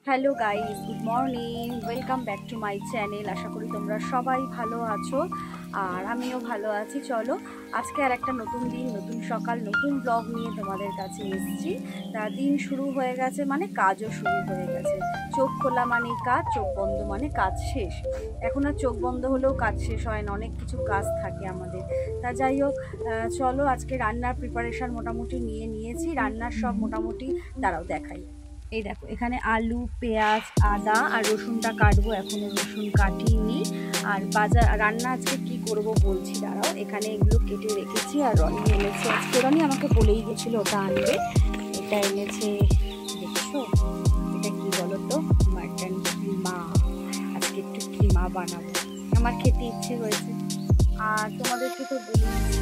Hello guys, good morning, welcome back to my channel. আশা করি তোমরা সবাই ভালো আছো আর আমিও ভালো আছি। চলো আজকে আর একটা নতুন দিন, নতুন সকাল, নতুন ব্লগ নিয়ে তোমাদের কাছে এসেছি। তা দিন শুরু হয়ে গেছে মানে কাজও শুরু হয়ে গেছে। চোখ খোলা মানে কাজ, চোখ বন্ধ মানে কাজ শেষ। এখন আর চোখ বন্ধ হলেও কাজ শেষ হয় না, অনেক কিছু কাজ থাকে আমাদের। তা যাই হোক, চলো আজকে রান্নার প্রিপারেশান মোটামুটি নিয়েছি। রান্নার সব মোটামুটি দাঁড়াও দেখাই। এই দেখো, এখানে আলু, পেঁয়াজ, আদা আর রসুনটা কাটবো, এখনও রসুন কাটিনি। আর রান্না আজকে কি করব বলছি, দাঁড়াও। এখানে এগুলো কেটে রেখেছি আর রনি এনেছে আজকে। রনি আমাকে বলেই গেছিলো ওটা আনবে। এটা এনেছে, দেখছো এটা কি বলো তো, মাটন কিমা। আজকে একটু কিমা বানাবো, আমার খেতে ইচ্ছে হয়েছে। আর তোমাদেরকে তো বলেছি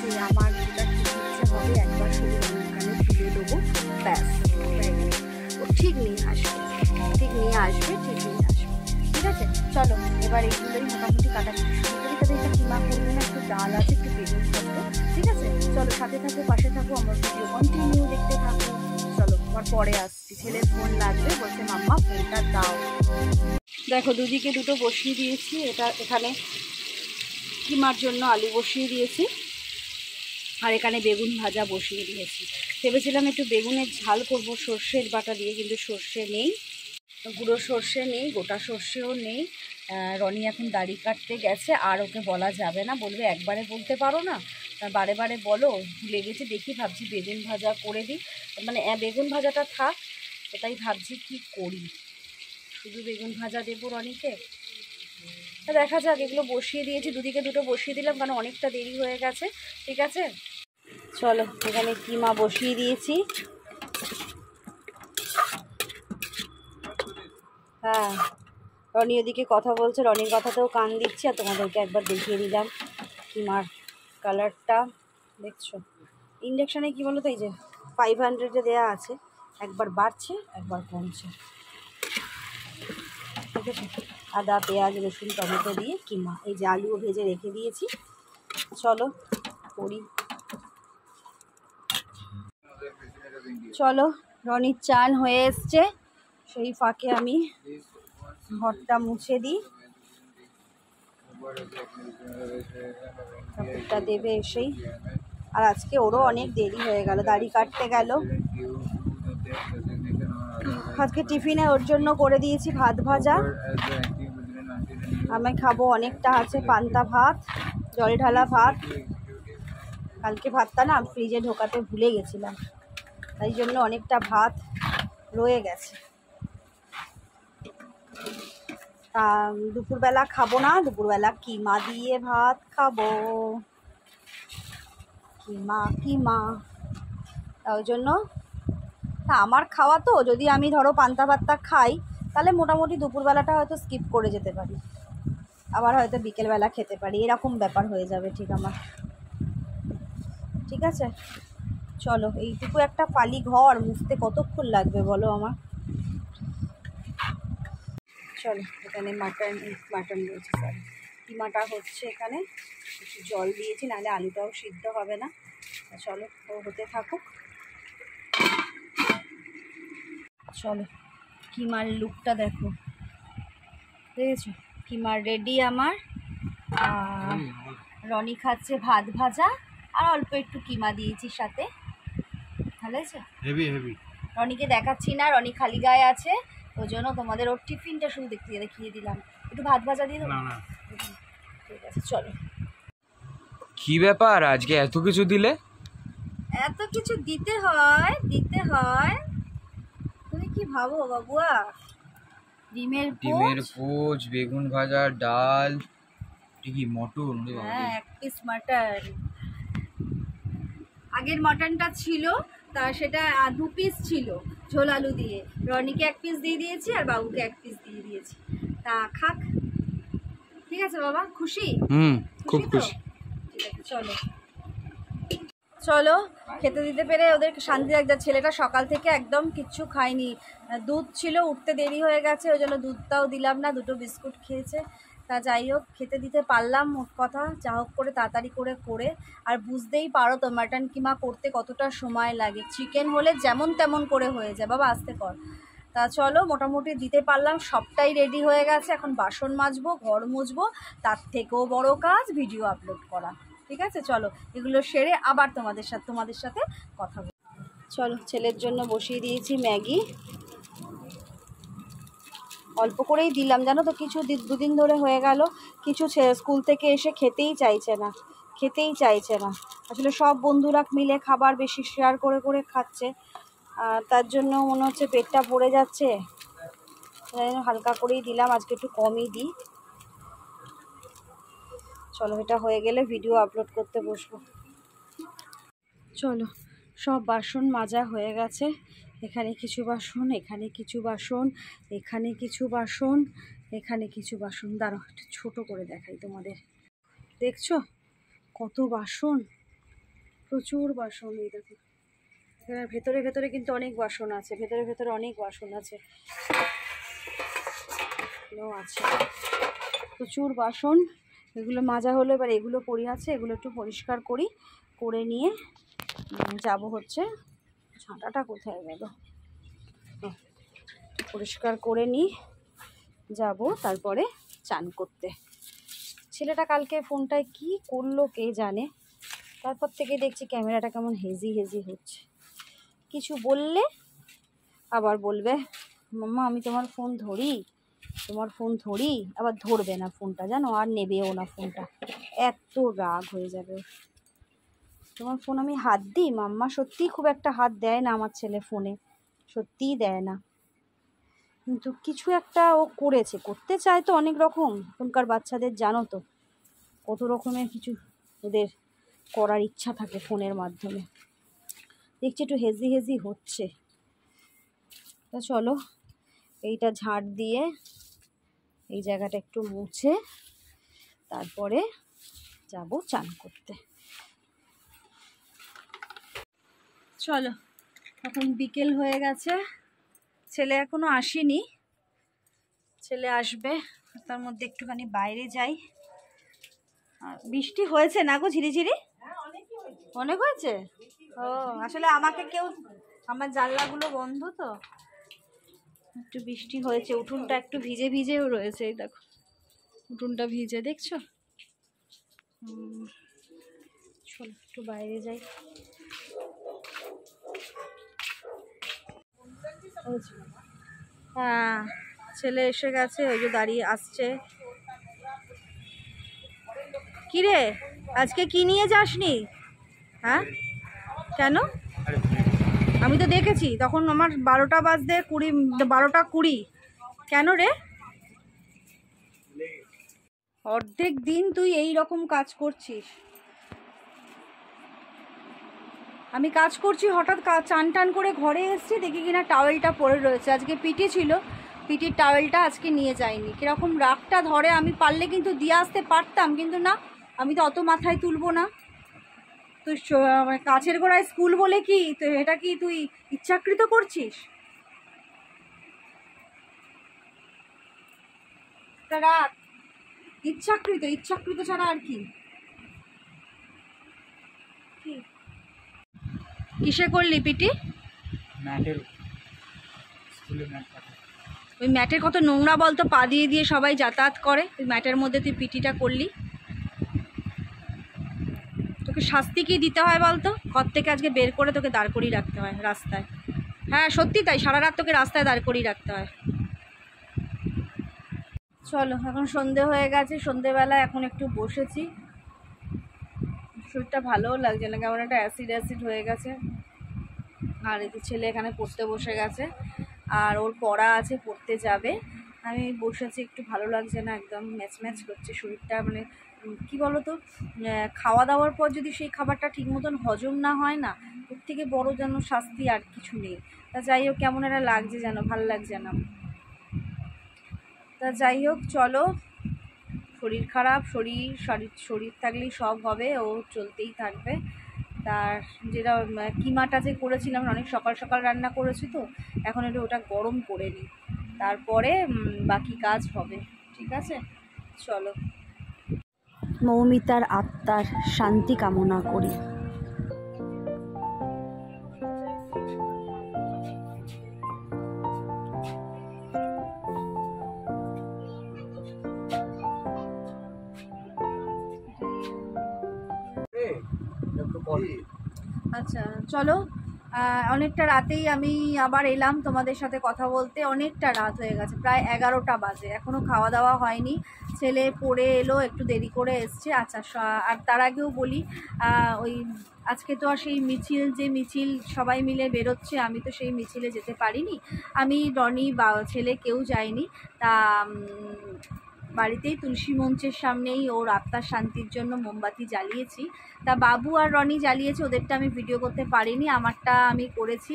যে আমার যেটা খেতে ইচ্ছে হবে একবার শুধু এখানে তুলে দেবো, ব্যাস ঠিক নিয়ে আসবে, ঠিক নিয়ে আসবে। ঠিক আছে, চলো এবার এইগুলোই মোটামুটি কাটাকাটি শুরু করি। তাদের একটা কিমা করবো না, একটু ডাল আছে, একটু বেগুন থাকবো। ঠিক আছে, চলো সাথে থাকো, পাশে থাকো, আমার ভিডিও কন্টিনিউ দেখতে থাকো। চলো আমার পরে আসছি, ছেলের ফোন লাগবে, বলছে মাম্মা ফোনটা দাও। দেখো দুদিকে দুটো বসিয়ে দিয়েছি। এখানে কিমার জন্য আলু বসিয়ে দিয়েছি আর এখানে বেগুন ভাজা বসিয়ে দিয়েছি। ভেবেছিলাম একটু বেগুনের ঝাল করব সর্ষের বাটা দিয়ে, কিন্তু সর্ষে নেই, গুঁড়ো সর্ষে নেই, গোটা সর্ষেও নেই। রনি এখন দাড়ি কাটতে গেছে আর ওকে বলা যাবে না, বলবে একবারে বলতে পারো না, বারে বারে বলো, ভুলে গেছি। দেখি ভাবছি বেগুন ভাজা করে দিই, মানে বেগুন ভাজাটা থাক, এটাই ভাবছি কি করি, শুধু বেগুন ভাজা দেবো রনিকে। দেখা যাক, এগুলো বসিয়ে দিয়েছি, দুদিকে দুটো বসিয়ে দিলাম কারণ অনেকটা দেরি হয়ে গেছে। ঠিক আছে, চলো এখানে কিমা বসিয়ে দিয়েছি। হ্যাঁ, রনি ওদিকে কথা বলছে, রনির কথাতেও কান দিচ্ছি আর তোমাদেরকে একবার দেখিয়ে দিলাম কিমার কালারটা। দেখছো ইন্ডাকশানে কী বলো তো, এই যে 500-এ দেওয়া আছে, একবার বাড়ছে একবার কমছে। ঠিক আছে, আদা, পেঁয়াজ, রসুন, টমেটো দিয়ে কিমা। এই যে আলুও ভেজে রেখে দিয়েছি, চলো করি। চলো রনির চান হয়ে এসছে, সেই ফাঁকে আমি ঘরটা মুছে দিই। ঠাকুরটা দেবে এসেই। আর আজকে ওরও অনেক দেরি হয়ে গেল, দাড়ি কাটতে গেল। আজকে টিফিনে ওর জন্য করে দিয়েছি ভাত ভাজা, আমি খাবো অনেকটা আছে, পান্তা ভাত, জল ঢালা ভাত। কালকে ভাতটা না ফ্রিজে ঢোকাতে ভুলে গেছিলাম, তাই জন্য অনেকটা ভাত রয়ে গেছে। দুপুরবেলা খাবো না, দুপুরবেলা কিমা দিয়ে ভাত খাবো, কিমা। ওই জন্য আমার খাওয়া তো, যদি আমি ধরো পান্তা ভাতটা খাই তাহলে মোটামুটি দুপুরবেলাটা হয়তো স্কিপ করে যেতে পারি, আবার হয়তো বিকেলবেলা খেতে পারি, এরকম ব্যাপার হয়ে যাবে ঠিক আমার। ঠিক আছে, চলো এইটুকু একটা ফালি ঘর মুছতে কতক্ষণ লাগবে বলো আমার। চলো এখানে মাটন দিয়েছি, সরি কিমাটা হচ্ছে, এখানে একটু জল দিয়েছি, নাহলে আলুটাও সিদ্ধ হবে না। চলো ও হতে থাকুক। চলো কিমার লুকটা দেখো, দেখেছো কিমার রেডি আমার। রনি খাচ্ছে ভাত ভাজা আর অল্প একটু কিমা দিয়েছি সাথে, ভালো আছে। হেভি রনিকে দেখাচ্ছি না, রনি খালি গায়ে আছে, ওই জন্য তোমাদের ওর টিফিনটা শুধু দেখিয়ে দিলাম। একটু ভাত ভাজা দিয়ে দেবো? ঠিক আছে, চলো। কি ব্যাপার আজকে এত কিছু দিলে? এত কিছু দিতে হয়, তুমি কি ভাবো বাবুয়া? ডিমের পোচ, বেগুন ভাজা, ডাল, কি মটন? হ্যাঁ, 1 পিস মাটন। আগের মটনটা ছিল তা সেটা 2 পিস ছিল ঝোল আলু দিয়ে, রনিকে 1 পিস দিয়ে দিয়েছি আর বাবুকে 1 পিস দিয়ে দিয়েছি। তা খাক, ঠিক আছে বাবা? খুশি? খুব খুশি। ঠিক আছে, চলো খেতে দিতে পেরে ওদের শান্তি লাগছে। ছেলেটা সকাল থেকে একদম কিচ্ছু খায়নি, দুধ ছিল, উঠতে দেরি হয়ে গেছে, ওই জন্য দুধটাও দিলাম না, 2টো বিস্কুট খেয়েছে। তা যাই হোক খেতে দিতে পারলাম, মোট কথা যা হোক করে তাড়াতাড়ি করে। আর বুঝতেই পারো তো মাটন কিমা করতে কতটা সময় লাগে। চিকেন হলে যেমন তেমন করে হয়ে যায়, বাবা আস্তে কর, তা চলো, মোটামুটি দিতে পারলাম, সবটাই রেডি হয়ে গেছে। এখন বাসন মাজবো, ঘর মুছবো, তার থেকেও বড় কাজ ভিডিও আপলোড করা। ঠিক আছে, চলো এগুলো সেরে আবার তোমাদের সাথে কথা বলবো। চলো, ছেলের জন্য বসিয়ে দিয়েছি ম্যাগি। অল্প করেই দিলাম, জানো তো, কিছু দুদিন ধরে হয়ে গেল, কিছু স্কুল থেকে এসে খেতেই চাইছে না। আসলে সব বন্ধুরা মিলে খাবার বেশি শেয়ার করে করে খাচ্ছে, আর তার জন্য মনে হচ্ছে পেটটা ভরে যাচ্ছে, তাই জন্য হালকা করেই দিলাম, আজকে একটু কমই দিই। চলো, এটা হয়ে গেলে ভিডিও আপলোড করতে বসবো। চলো, সব বাসন মাজা হয়ে গেছে। এখানে কিছু বাসন, এখানে কিছু বাসন, এখানে কিছু বাসন, এখানে কিছু বাসন। দাঁড়াও, একটু ছোটো করে দেখাই তোমাদের। দেখছো কত বাসন, প্রচুর বাসন। এই দেখো, এখানে ভেতরে কিন্তু অনেক বাসন আছে, ভেতরে অনেক বাসন আছে, প্রচুর বাসন। এগুলো মাজা হলো, এবার এগুলো পড়ে আছে, এগুলো একটু পরিষ্কার করে নিয়ে যাব হচ্ছে। ছাঁটাটা কোথায় গেল? পরিষ্কার করে নিই, যাব তারপরে চান করতে। ছেলেটা কালকে ফোনটায় কি করলো কে জানে, তারপর থেকে দেখছি ক্যামেরাটা কেমন হেজি হচ্ছে। কিছু বললে আবার বলবে, মাম্মা আমি তোমার ফোন ধরি, আবার ধরবে না ফোনটা, জানো, আর নেবেও না ফোনটা, এত রাগ হয়ে যাবে। তোমার ফোন আমি হাত দিই মাম্মা? সত্যিই খুব একটা হাত দেয় না আমার ছেলে ফোনে, সত্যিই দেয় না, কিন্তু কিছু একটা ও করতে চায় তো অনেক রকম। এখনকার বাচ্চাদের জানো তো, কত রকমের কিছু ওদের করার ইচ্ছা থাকে ফোনের মাধ্যমে। দেখছি একটু হেজি হচ্ছে। তা চলো, এইটা ঝাড় দিয়ে এই জায়গাটা একটু মুছে তারপরে যাব চান করতে। চলো, এখন বিকেল হয়ে গেছে, ছেলে এখনো আসেনি, ছেলে আসবে, তার মধ্যে একটুখানি বাইরে যাই। আর বৃষ্টি হয়েছে না গো, ঝিরিঝিরি অনেক হয়েছে। ও, আসলে আমাকে আমার জানলাগুলো বন্ধ তো, একটু বৃষ্টি হয়েছে, উঠোনটা একটু ভিজেও রয়েছে। এই দেখো, উঠোনটা ভিজে, দেখছো? চলো একটু বাইরে যাই। হ্যাঁ, ছেলে এসে গেছে, ওই যে দাঁড়িয়ে আসছে। কিরে, আজকে কি নিয়ে যাসনি? হ্যাঁ, কেন? আমি তো দেখেছি তখন আমার 12টা বাজতে 12টা 20। কেন রে? অর্ধেক দিন তুই এই রকম কাজ করছিস। আমি কাজ করছি, হঠাৎ চান টান করে ঘরে এসেছি, দেখি কিনা টাওয়েলটা পড়ে রয়েছে। আজকে পিটি ছিল, পিটির টাওয়েলটা আজকে নিয়ে যায়নি। কীরকম রাগটা ধরে, আমি পারলে কিন্তু দিয়ে আসতে পারতাম, কিন্তু না, আমি তো অত মাথায় তুলবো না। তুই কাছের গোড়ায় স্কুল বলে কি এটা কি তুই ইচ্ছাকৃত করছিস? রাগ ইচ্ছাকৃত ছাড়া আর কি? কিসে করলি পিটি? ওই ম্যাটের কত নোংরা বলতো, পা দিয়ে সবাই যাতায়াত করে, ওই ম্যাটের মধ্যে তুই পিটিটা করলি। তোকে শাস্তি কি দিতে হয় বলতো? ঘর থেকে আজকে বের করে তোকে দাঁড় করিয়ে রাখতে হয় রাস্তায়। হ্যাঁ সত্যি তাই, সারা রাত তোকে রাস্তায় দাঁড় করিয়ে রাখতে হয়। চলো, এখন সন্ধে হয়ে গেছে, সন্ধেবেলা এখন একটু বসেছি, শরীরটা ভালোও লাগছে না, কেমন একটা অ্যাসিড হয়ে গেছে। আর এই ছেলে এখানে পড়তে বসে গেছে, আর ওর পড়া আছে, পড়তে যাবে। আমি বসেছি, একটু ভালো লাগছে না, একদম ম্যাচ করছে শরীরটা। মানে কি বলো তো, খাওয়া দাওয়ার পর যদি সেই খাবারটা ঠিক মতন হজম না হয় না, ওর থেকে বড় যেন শাস্তি আর কিছু নেই। তা যাই হোক, কেমন একটা লাগছে যেন, ভালো লাগছে না। তা যাই হোক, চলো, শরীর খারাপ, শরীর থাকলেই সব হবে, ও চলতেই থাকবে। তার যেটা কিমাটা যে করেছিলাম, অনেক সকাল সকাল রান্না করেছি তো, এখন একটু ওটা গরম করে নিই, তারপরে বাকি কাজ হবে। ঠিক আছে, চলো। মৌমিতার আত্মার শান্তি কামনা করি। আচ্ছা চলো, অনেকটা রাতেই আমি আবার এলাম তোমাদের সাথে কথা বলতে। অনেকটা রাত হয়ে গেছে, প্রায় 11টা বাজে, এখনও খাওয়া দাওয়া হয়নি। ছেলে পড়ে এলো, একটু দেরি করে এসছে। আচ্ছা আর তার আগেও বলি, ওই আজকে তো আর সেই মিছিল সবাই মিলে বেরোচ্ছে, আমি তো সেই মিছিলে যেতে পারিনি। আমি রনি বা ছেলে কেউ যায়নি। তা বাড়িতেই তুলসী মঞ্চের সামনেই ওর আত্মার শান্তির জন্য মোমবাতি জ্বালিয়েছি। তা বাবু আর রনি জ্বালিয়েছে, ওদেরটা আমি ভিডিও করতে পারিনি, আমারটা আমি করেছি।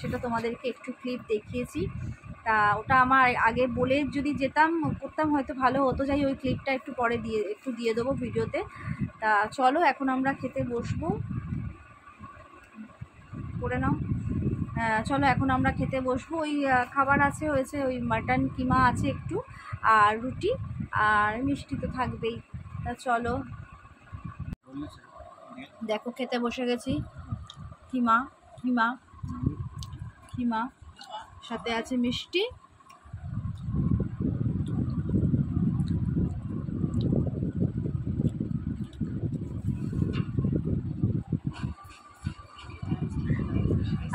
সেটা তোমাদেরকে একটু ক্লিপ দেখিয়েছি। তা ওটা আমার আগে বলে যদি করতাম হয়তো ভালো হতো। যাই ওই ক্লিপটা একটু পরে দিয়ে দেবো ভিডিওতে। তা চলো এখন আমরা খেতে বসবো, করে নাও। চলো এখন আমরা খেতে বসবো। ওই খাবার হয়েছে ওই মাটন কিমা আছে একটু, আর রুটি আর মিষ্টি তো থাকবেই। তা চলো, দেখো খেতে বসে গেছি। কিমা কিমা কিমা সাথে আছে মিষ্টি।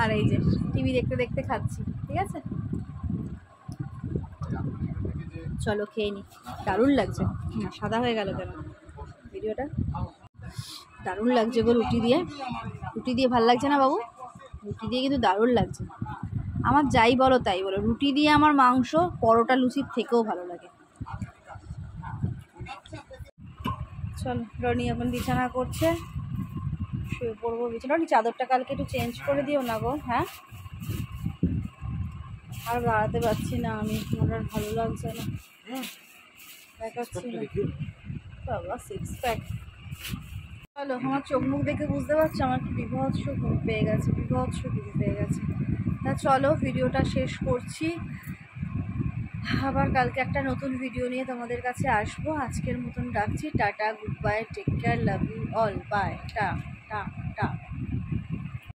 আর এই যে টিভি দেখতে দেখতে খাচ্ছি, ঠিক আছে। চলো খেয়ে নি। দারুণ লাগছে। সাদা হয়ে গেল কেন ভিডিওটা? দারুণ লাগছে গো রুটি দিয়ে ভাল লাগছে না বাবু? রুটি দিয়ে কিন্তু দারুণ লাগছে। আমার যাই বলো তাই বলো, রুটি দিয়ে আমার মাংস পরোটা লুচির থেকেও ভালো লাগে। চলো, রনি এখন বিছানা করছে, শুয়ে পড়বো বিছানা। রনি চাদরটা কালকে একটু চেঞ্জ করে দিও না গো। হ্যাঁ, আর বাড়াতে পারছি না আমি, আমার আর ভালো লাগছে না, দেখাচ্ছি না বাবা 6 প্যাক। চলো, আমার চোখ মুখ দেখে বুঝতে পারছো আমার কি বিভৎস ঘুম পেয়ে গেছে। তা চলো ভিডিওটা শেষ করছি, আবার কালকে একটা নতুন ভিডিও নিয়ে তোমাদের কাছে আসবো। আজকের মতন ডাকছি, tata, good bye, take care, love you all, bye, ta ta টা।